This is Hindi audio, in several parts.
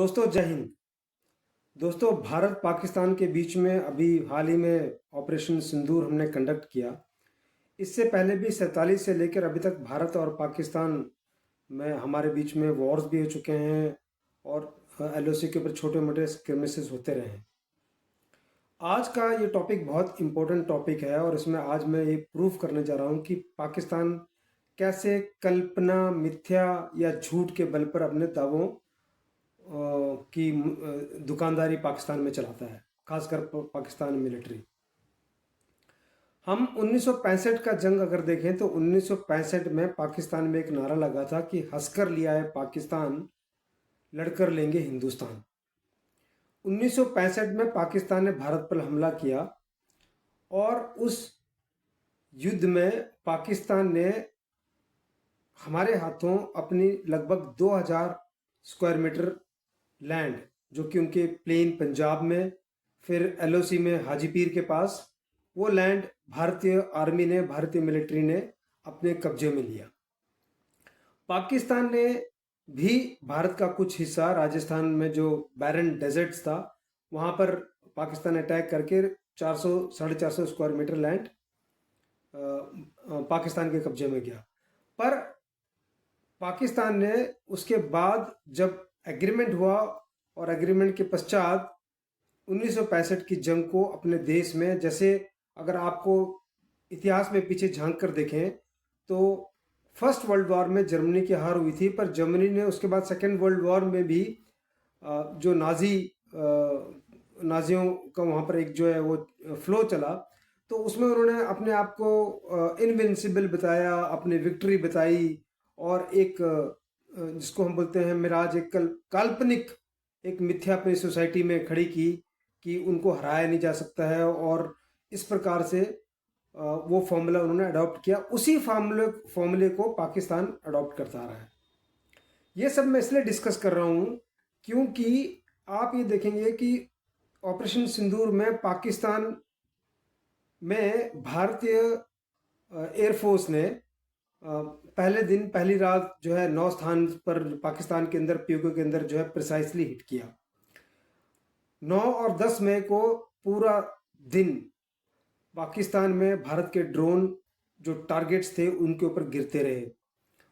दोस्तों जय हिंद। दोस्तों भारत पाकिस्तान के बीच में अभी हाल ही में ऑपरेशन सिंदूर हमने कंडक्ट किया। इससे पहले भी 47 से लेकर अभी तक भारत और पाकिस्तान में हमारे बीच में वॉर्स भी हो चुके हैं और एलओसी के ऊपर छोटे मोटे स्क्रिमिसेस होते रहे हैं। आज का ये टॉपिक बहुत इम्पोर्टेंट टॉपिक है और इसमें आज मैं ये प्रूव करने जा रहा हूँ कि पाकिस्तान कैसे कल्पना मिथ्या या झूठ के बल पर अपने दावों की दुकानदारी पाकिस्तान में चलाता है, खासकर पाकिस्तान मिलिट्री। हम 1965 का जंग अगर देखें तो 1965 में पाकिस्तान में एक नारा लगा था कि हंसकर लिया है पाकिस्तान, लड़कर लेंगे हिंदुस्तान। 1965 में पाकिस्तान ने भारत पर हमला किया और उस युद्ध में पाकिस्तान ने हमारे हाथों अपनी लगभग 2000 स्क्वायर मीटर लैंड, जो कि उनके प्लेन पंजाब में, फिर एलओसी में हाजीपीर के पास, वो लैंड भारतीय आर्मी ने, भारतीय मिलिट्री ने अपने कब्जे में लिया। पाकिस्तान ने भी भारत का कुछ हिस्सा, राजस्थान में जो बैरन डेजर्ट्स था, वहां पर पाकिस्तान अटैक करके 400 450 स्क्वायर मीटर लैंड पाकिस्तान के कब्जे में गया। पर पाकिस्तान ने उसके बाद जब एग्रीमेंट हुआ और एग्रीमेंट के पश्चात 1965 की जंग को अपने देश में, जैसे अगर आपको इतिहास में पीछे झांक कर देखें तो फर्स्ट वर्ल्ड वॉर में जर्मनी की हार हुई थी, पर जर्मनी ने उसके बाद सेकेंड वर्ल्ड वॉर में भी जो नाजियों का वहाँ पर एक जो है वो फ्लो चला, तो उसमें उन्होंने अपने आप को इनविंसिबल बताया, अपनी विक्ट्री बताई और एक जिसको हम बोलते हैं मिराज, एक काल्पनिक एक मिथ्या अपनी सोसाइटी में खड़ी की कि उनको हराया नहीं जा सकता है। और इस प्रकार से वो फॉर्मूला उन्होंने अडॉप्ट किया। उसी फॉर्मूले को पाकिस्तान अडॉप्ट करता रहा है। ये सब मैं इसलिए डिस्कस कर रहा हूँ क्योंकि आप ये देखेंगे कि ऑपरेशन सिंदूर में पाकिस्तान में भारतीय एयरफोर्स ने पहले दिन पहली रात जो है 9 स्थान पर पाकिस्तान के अंदर, पीओके के अंदर जो है प्रिसाइसली हिट किया। 9 और 10 मई को पूरा दिन पाकिस्तान में भारत के ड्रोन जो टारगेट्स थे उनके ऊपर गिरते रहे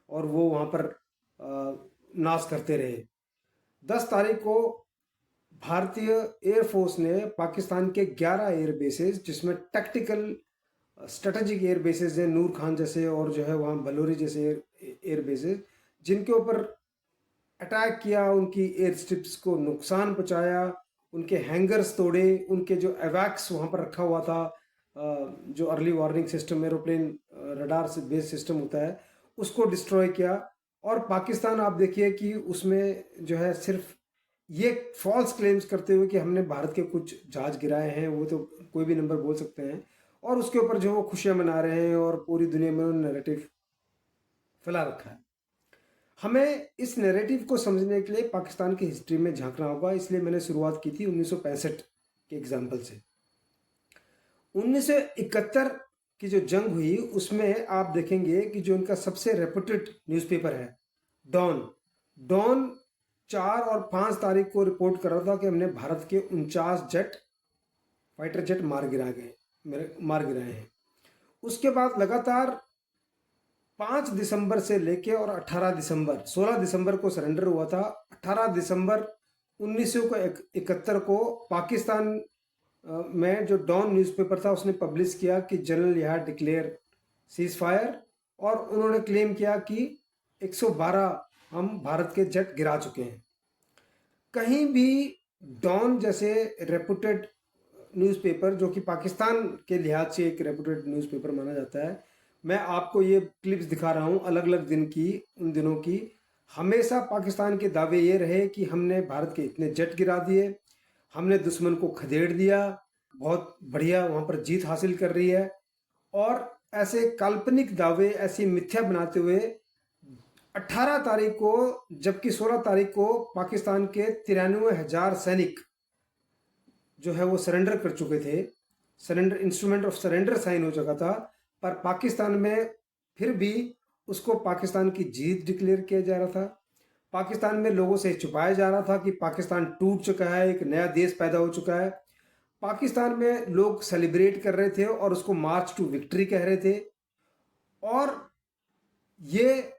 और वो वहाँ पर नाश करते रहे। 10 तारीख को भारतीय एयरफोर्स ने पाकिस्तान के 11 एयर बेसेस, जिसमें टैक्टिकल स्ट्रेटेजिक एयर बेसेस हैं, नूर खान जैसे और जो है वहाँ बलोरी जैसे एयर बेसेस, जिनके ऊपर अटैक किया, उनकी एयर स्ट्रिप्स को नुकसान पहुँचाया, उनके हैंगर्स तोड़े, उनके जो एवैक्स वहाँ पर रखा हुआ था, जो early warning system, aeroplane radar से बेस सिस्टम होता है, उसको डिस्ट्रॉय किया। और पाकिस्तान आप देखिए कि उसमें जो है सिर्फ ये फॉल्स क्लेम्स करते हुए कि हमने भारत के कुछ जहाज गिराए हैं, वो तो कोई भी नंबर बोल सकते हैं, और उसके ऊपर जो वो खुशियां मना रहे हैं और पूरी दुनिया में नैरेटिव फैला रखा है। हमें इस नैरेटिव को समझने के लिए पाकिस्तान की हिस्ट्री में झांकना होगा, इसलिए मैंने शुरुआत की थी 1965 के एग्जाम्पल से। 1971 की जो जंग हुई उसमें आप देखेंगे कि जो उनका सबसे रेपुटेड न्यूज़पेपर है डॉन, डॉन 4 और 5 तारीख को रिपोर्ट कर रहा था कि हमने भारत के 49 जेट, फाइटर जेट मार गिराए हैं। उसके बाद लगातार 5 दिसंबर से लेके और 18 दिसंबर, 16 दिसंबर को सरेंडर हुआ था। 18 दिसंबर 1971 को पाकिस्तान में जो डॉन न्यूज़पेपर था उसने पब्लिश किया कि जनरल यहां डिक्लेयर सीज फायर, और उन्होंने क्लेम किया कि 112 हम भारत के जेट गिरा चुके हैं। कहीं भी डॉन जैसे रेपुटेड न्यूज़पेपर, जो कि पाकिस्तान के लिहाज से एक रेपुटेड न्यूज़पेपर माना जाता है, मैं आपको ये क्लिप्स दिखा रहा हूँ अलग अलग दिन की, उन दिनों की, हमेशा पाकिस्तान के दावे ये रहे कि हमने भारत के इतने जेट गिरा दिए, हमने दुश्मन को खदेड़ दिया, बहुत बढ़िया वहाँ पर जीत हासिल कर रही है। और ऐसे काल्पनिक दावे, ऐसी मिथ्या बनाते हुए 18 तारीख को, जबकि 16 तारीख को पाकिस्तान के 93,000 सैनिक जो है वो सरेंडर कर चुके थे, surrender instrument of surrender sign हो चुका था, पर पाकिस्तान में फिर भी उसको पाकिस्तान की जीत डिक्लेयर किया जा रहा था। पाकिस्तान में लोगों से छुपाया जा रहा था कि पाकिस्तान टूट चुका है, एक नया देश पैदा हो चुका है। पाकिस्तान में लोग सेलिब्रेट कर रहे थे और उसको मार्च टू विक्ट्री कह रहे थे। और ये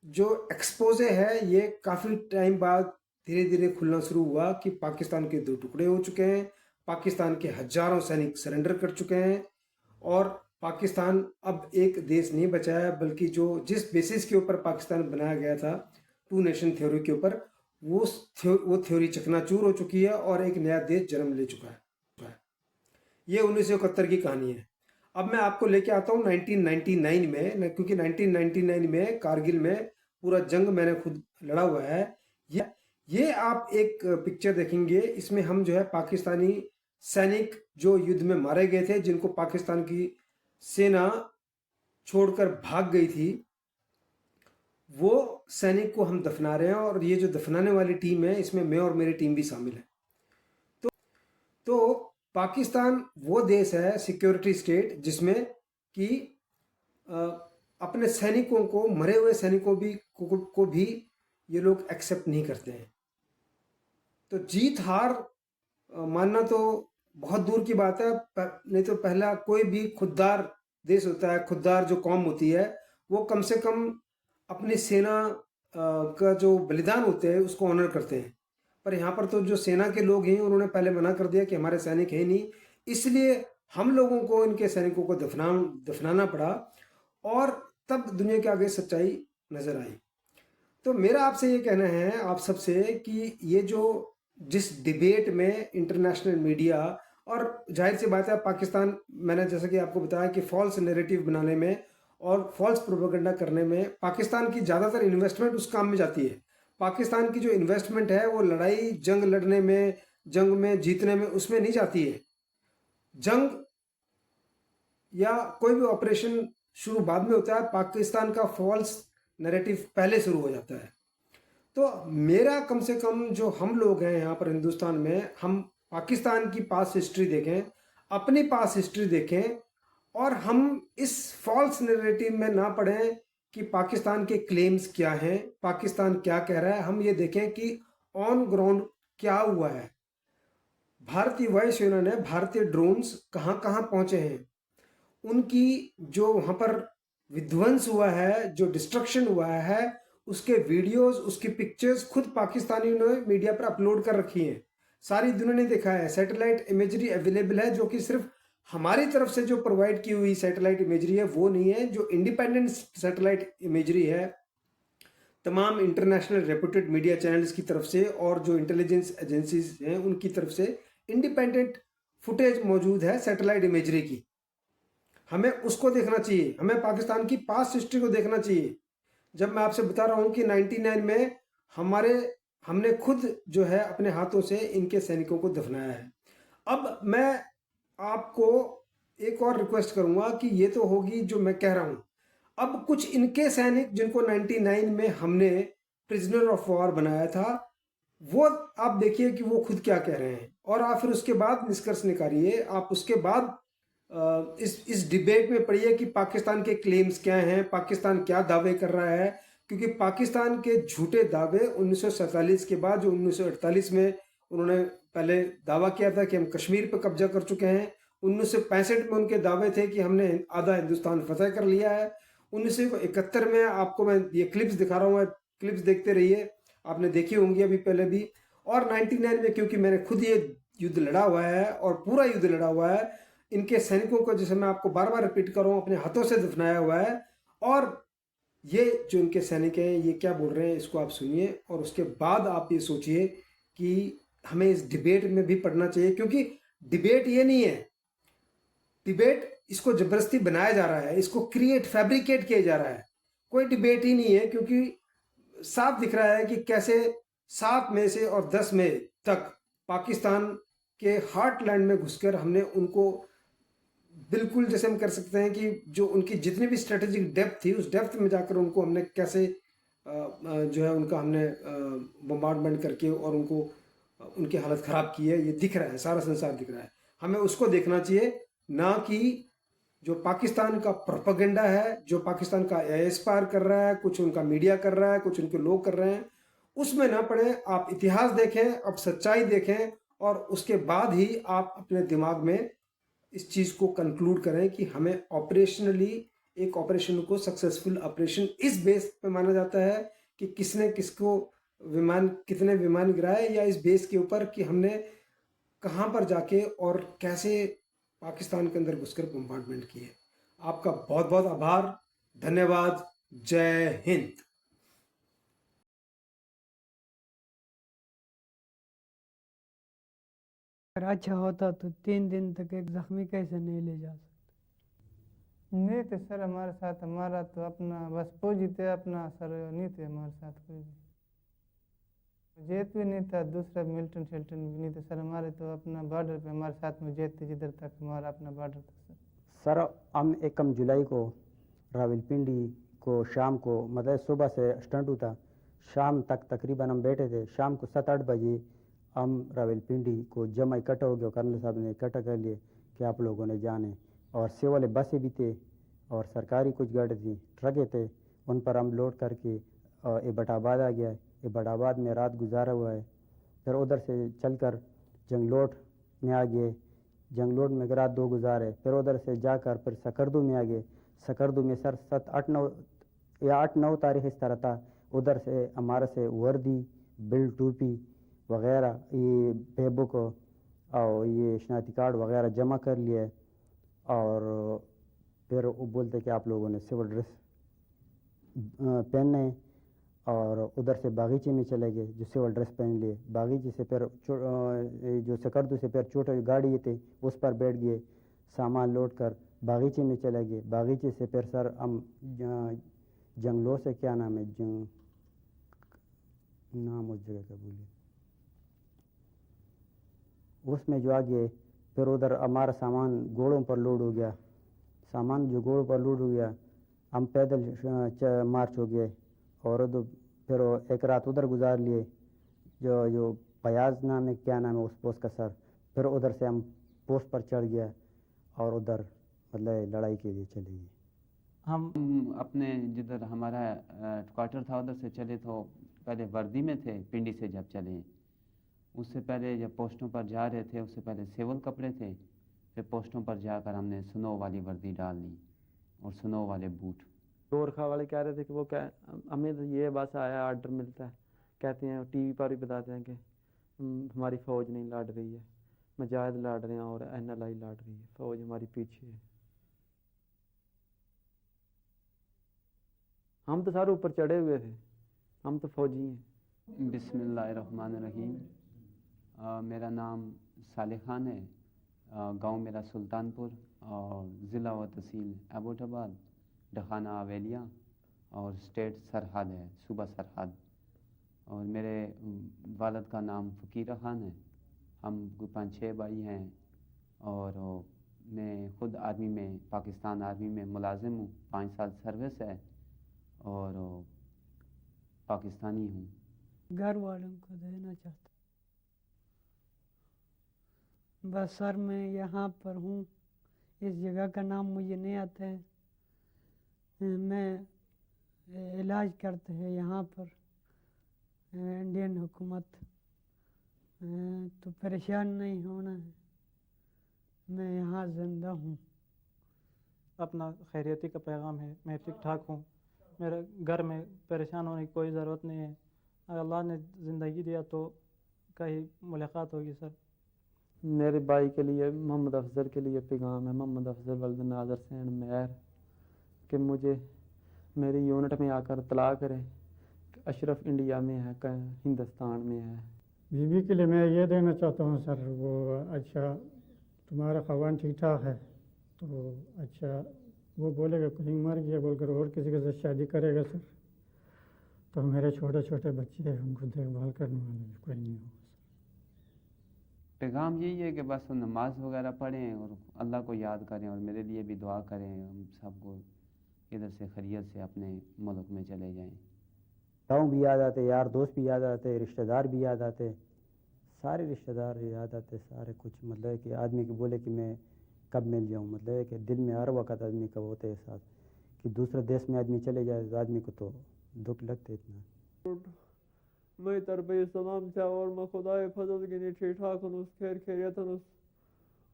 जो एक्सपोजे है ये काफ़ी टाइम बाद धीरे धीरे खुलना शुरू हुआ कि पाकिस्तान के दो टुकड़े हो चुके हैं, पाकिस्तान के हजारों सैनिक सरेंडर कर चुके हैं, और पाकिस्तान अब एक देश नहीं बचा है, बल्कि जो जिस बेसिस के ऊपर पाकिस्तान बनाया गया था, टू नेशन थ्योरी के ऊपर, वो थ्योरी चकनाचूर हो चुकी है और एक नया देश जन्म ले चुका है। ये 1971 की कहानी है। अब मैं आपको लेके आता हूँ 1999 में, क्योंकि 1999 में कारगिल में पूरा जंग मैंने खुद लड़ा हुआ है। ये आप एक पिक्चर देखेंगे, इसमें हम जो है पाकिस्तानी सैनिक जो युद्ध में मारे गए थे, जिनको पाकिस्तान की सेना छोड़कर भाग गई थी, वो सैनिक को हम दफना रहे हैं। और ये जो दफनाने वाली टीम है, इसमें मैं और मेरी टीम भी शामिल है। तो पाकिस्तान वो देश है, सिक्योरिटी स्टेट, जिसमें कि अपने सैनिकों को, मरे हुए सैनिकों को भी ये लोग एक्सेप्ट नहीं करते हैं। तो जीत हार मानना तो बहुत दूर की बात है। नहीं तो पहला कोई भी खुददार देश होता है, खुददार जो कौम होती है, वो कम से कम अपनी सेना का जो बलिदान होते हैं उसको ऑनर करते हैं। पर यहाँ पर तो जो सेना के लोग हैं उन्होंने पहले मना कर दिया कि हमारे सैनिक है नहीं, इसलिए हम लोगों को इनके सैनिकों को दफनाना पड़ा। और तब दुनिया के आगे सच्चाई नजर आई। तो मेरा आपसे ये कहना है आप सबसे कि ये जो जिस डिबेट में इंटरनेशनल मीडिया, और जाहिर सी बात है पाकिस्तान, मैंने जैसा कि आपको बताया कि फॉल्स नैरेटिव बनाने में और फॉल्स प्रोपेगेंडा करने में पाकिस्तान की ज़्यादातर इन्वेस्टमेंट उस काम में जाती है। पाकिस्तान की जो इन्वेस्टमेंट है वो लड़ाई जंग लड़ने में, जंग में जीतने में, उसमें नहीं जाती है। जंग या कोई भी ऑपरेशन शुरू बाद में होता है, पाकिस्तान का फॉल्स नैरेटिव पहले शुरू हो जाता है। तो मेरा कम से कम जो हम लोग हैं यहाँ पर हिंदुस्तान में, हम पाकिस्तान की पास हिस्ट्री देखें, अपनी पास हिस्ट्री देखें, और हम इस फॉल्स नैरेटिव में ना पड़ें कि पाकिस्तान के क्लेम्स क्या हैं, पाकिस्तान क्या कह रहा है। हम ये देखें कि ऑन ग्राउंड क्या हुआ है। भारतीय वायुसेना ने, भारतीय ड्रोन्स कहाँ कहाँ पहुंचे हैं, उनकी जो वहाँ पर विध्वंस हुआ है, जो डिस्ट्रक्शन हुआ है, उसके वीडियोस, उसकी पिक्चर्स खुद पाकिस्तानियों ने मीडिया पर अपलोड कर रखी हैं। सारी दुनिया ने देखा है। सैटेलाइट इमेजरी अवेलेबल है, जो कि सिर्फ हमारी तरफ से जो प्रोवाइड की हुई सैटेलाइट इमेजरी है वो नहीं है, जो इंडिपेंडेंट सैटेलाइट इमेजरी है तमाम इंटरनेशनल रेपुटेड मीडिया चैनल्स की तरफ से और जो इंटेलिजेंस एजेंसीज हैं उनकी तरफ से इंडिपेंडेंट फुटेज मौजूद है सैटेलाइट इमेजरी की। हमें उसको देखना चाहिए, हमें पाकिस्तान की पास्ट हिस्ट्री को देखना चाहिए। जब मैं आपसे बता रहा हूँ कि 99 में हमने खुद जो है अपने हाथों से इनके सैनिकों को दफनाया है। अब मैं आपको एक और रिक्वेस्ट करूंगा कि ये तो होगी जो मैं कह रहा हूँ, अब कुछ इनके सैनिक जिनको 99 में हमने प्रिजनर ऑफ वॉर बनाया था, वो आप देखिए कि वो खुद क्या कह रहे हैं, और आप फिर उसके बाद निष्कर्ष निकालिए। आप उसके बाद इस डिबेट में पढ़िए कि पाकिस्तान के क्लेम्स क्या हैं, पाकिस्तान क्या दावे कर रहा है। क्योंककि पाकिस्तान के झूठे दावे 1947 के बाद, जो 1948 में उन्होंने पहले दावा किया था कि हम कश्मीर पर कब्जा कर चुके हैं, 1965 में उनके दावे थे कि हमने आधा हिंदुस्तान फतेह कर लिया है, 1971 में आपको मैं ये क्लिप्स दिखा रहा हूँ, क्लिप्स देखते रहिए, आपने देखी होंगी अभी पहले भी। और 99 में क्योंकि मैंने खुद ये युद्ध लड़ा हुआ है और पूरा युद्ध लड़ा हुआ है, इनके सैनिकों को, जैसे मैं आपको बार बार रिपीट कर रहा हूँ, अपने हाथों से दफनाया हुआ है। और ये जो इनके सैनिक हैं ये क्या बोल रहे हैं, इसको आप सुनिए और उसके बाद आप ये सोचिए कि हमें इस डिबेट में भी पढ़ना चाहिए। क्योंकि डिबेट ये नहीं है, डिबेट इसको जबरदस्ती बनाया जा रहा है, इसको फैब्रिकेट किया जा रहा है। कोई डिबेट ही नहीं है, क्योंकि साफ दिख रहा है कि कैसे 7 मई से और 10 मई तक पाकिस्तान के हार्टलैंड में घुसकर हमने उनको बिल्कुल, जैसे हम कर सकते हैं कि जो उनकी जितनी भी स्ट्रेटेजिक डेप्थ थी, उस डेप्थ में जाकर उनको हमने कैसे जो है उनका हमने बम्बार्डमेंट करके और उनको उनकी हालत ख़राब की है। ये दिख रहा है, सारा संसार दिख रहा है। हमें उसको देखना चाहिए, ना कि जो पाकिस्तान का प्रोपेगेंडा है, जो पाकिस्तान का एस्पायर कर रहा है, कुछ उनका मीडिया कर रहा है, कुछ उनके लोग कर रहे हैं, उसमें ना पड़े, आप इतिहास देखें, आप सच्चाई देखें और उसके बाद ही आप अपने दिमाग में इस चीज़ को कंक्लूड करें कि हमें ऑपरेशनली एक ऑपरेशन को सक्सेसफुल ऑपरेशन इस बेस पे माना जाता है कि किसने किसको विमान, कितने विमान गिराए, या इस बेस के ऊपर कि हमने कहाँ पर जाके और कैसे पाकिस्तान के अंदर घुसकर बम्बार्डमेंट किए। आपका बहुत बहुत आभार, धन्यवाद, जय हिंद। अगर अच्छा होता तो 3 दिन तक एक जख्मी कैसे नहीं ले जा सकते? नहीं थे सर हमारे साथ, हमारा तो अपना बस फौजी थे अपना सर, नहीं थे हमारे साथ कोई भी। जेट भी नहीं था, दूसरा मिल्टन शेल्टन भी नहीं थे सर, हमारे तो अपना बॉर्डर पे हमारे साथ में जेट थे जिधर तक हमारा अपना बॉर्डर था सर। हम 1 जुलाई को रावलपिंडी को शाम को, मतलब सुबह से स्टंट हुआ, शाम तक तकरीबन हम बैठे थे। शाम को 7-8 बजे हम रावलपिंडी को जमा इकट्ठा हो गया, कर्नल साहब ने इकट्ठा कर लिए कि आप लोगों ने जाने, और सेवा वाले बसें भी थे और सरकारी कुछ गाड़ी थी, ट्रकें थे, उन पर हम लोड करके एबटाबाद आ गया। एबटाबाद में रात गुजारा हुआ है। फिर उधर से चलकर जंगलोट में आ गए, जंगलोट में रात 2 गुजारे। फिर उधर से जाकर फिर सकरदू में आ गए। सकरदू में सर 8-9 तारीख इस तरह था। उधर से हमारे से वर्दी, बेल्ट, टोपी वगैरह, ये बेबुक और ये शनाख्ती कार्ड वगैरह जमा कर लिए, और फिर वो बोलते कि आप लोगों ने सिविल ड्रेस पहनने, और उधर से बागीचे में चले गए, जो सिविल ड्रेस पहन लिए। बागीचे से फिर जो सकरदू से फिर छोटे गाड़ी थे उस पर बैठ गए, सामान लोड कर बागीचे में चले गए। बागीचे से फिर सर हम जंगलों से, क्या नाम है, नाम उस जगह का भूलिए, उसमें जो आ गए। फिर उधर हमारा सामान घोड़ों पर लोड हो गया, सामान जो घोड़ों पर लोड हो गया, हम पैदल मार्च हो गए, और उधर फिर एक रात उधर गुजार लिए, जो फयाज नाम है, क्या नाम है उस पोस्ट का सर। फिर उधर से हम पोस्ट पर चढ़ गया और उधर मतलब लड़ाई के लिए चले गए। हम अपने जिधर हमारा क्वार्टर था उधर से चले, तो पहले वर्दी में थे। पिंडी से जब चले, उससे पहले जब पोस्टों पर जा रहे थे, उससे पहले सिविल कपड़े थे। फिर पोस्टों पर जाकर हमने स्नो वाली वर्दी डाल ली और स्नो वाले बूट। गोरखा वाले कह रहे थे कि वो क्या, हमें तो ये बस आया ऑर्डर मिलता है, कहते हैं टीवी पर भी बताते हैं कि हमारी फ़ौज नहीं लड़ रही है, मुजाहिद लड़ रहे हैं और NLI लड़ रही है, फ़ौज हमारी पीछे है। हम तो सारे ऊपर चढ़े हुए थे, हम तो फौजी हैं। बिस्मिल्लाहिर्रहमानिर्रहीम। मेरा नाम सालिह खान है। गांव मेरा सुल्तानपुर और ज़िला व तहसील एबोटाबाद, ढखाना आवेलिया, और स्टेट सरहद है, सूबा सरहद। और मेरे वालिद का नाम फ़कीर खान है। हम 5-6 भाई हैं, और मैं ख़ुद आर्मी में, पाकिस्तान आर्मी में मुलाजिम हूँ। 5 साल सर्विस है और पाकिस्तानी हूँ। घर वालों को देना चाहता बस सर, मैं यहाँ पर हूँ, इस जगह का नाम मुझे नहीं आता है, मैं इलाज करते हैं यहाँ पर इंडियन हुकूमत, तो परेशान नहीं होना है, मैं यहाँ ज़िंदा हूँ। अपना खैरियती का पैगाम है, मैं ठीक ठाक हूँ, मेरे घर में परेशान होने की कोई ज़रूरत नहीं है। अगर अल्लाह ने ज़िंदगी दिया तो कहीं मुलाकात होगी सर। मेरे भाई के लिए, मोहम्मद अफजल के लिए पैगाम है, मोहम्मद अफजल वल्द नाज़र सैन मेहर, कि मुझे मेरी यूनिट में आकर इत्तला करें कि अशरफ इंडिया में है, हिंदुस्तान में है। बीवी के लिए मैं ये देना चाहता हूँ सर, वो अच्छा तुम्हारा ख़वान ठीक ठाक है, तो अच्छा वो बोलेगा कहीं मर गया बोलकर और किसी के साथ शादी करेगा सर, तो मेरे छोटे छोटे बच्चे हैं, उनको देखभाल करने वाला भी कोई नहीं होगा। पैगाम यही है कि बस नमाज वगैरह पढ़ें और अल्लाह को याद करें, और मेरे लिए भी दुआ करें। हम सबको इधर से खैरियत से अपने मुल्क में चले जाएं। गाँव भी याद आते, यार दोस्त भी याद आते, रिश्तेदार भी याद आते, सारे रिश्तेदार याद आते, सारे कुछ। मतलब कि आदमी को बोले कि मैं कब मिल जाऊँ, मतलब कि दिल में हर वक्त आदमी का होता है एहसास कि दूसरे देश में आदमी चले जाए तो आदमी को तो दुख लगता है इतना। मैं तरबे सलाम था और मैं खुदाए फजल गिनी ठीक ठाक हनुस खैर खैरियत हनुस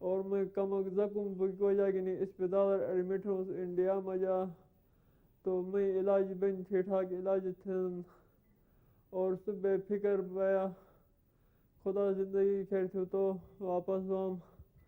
और मैं कम जकुम बुक वजह गिनी अस्पताल एडमिट हूँ इंडिया मजा तो मैं इलाज बन ठीक ठाक इलाज थन और सुबह फिक्र पाया खुदा ज़िंदगी खैर थी तो वापस हम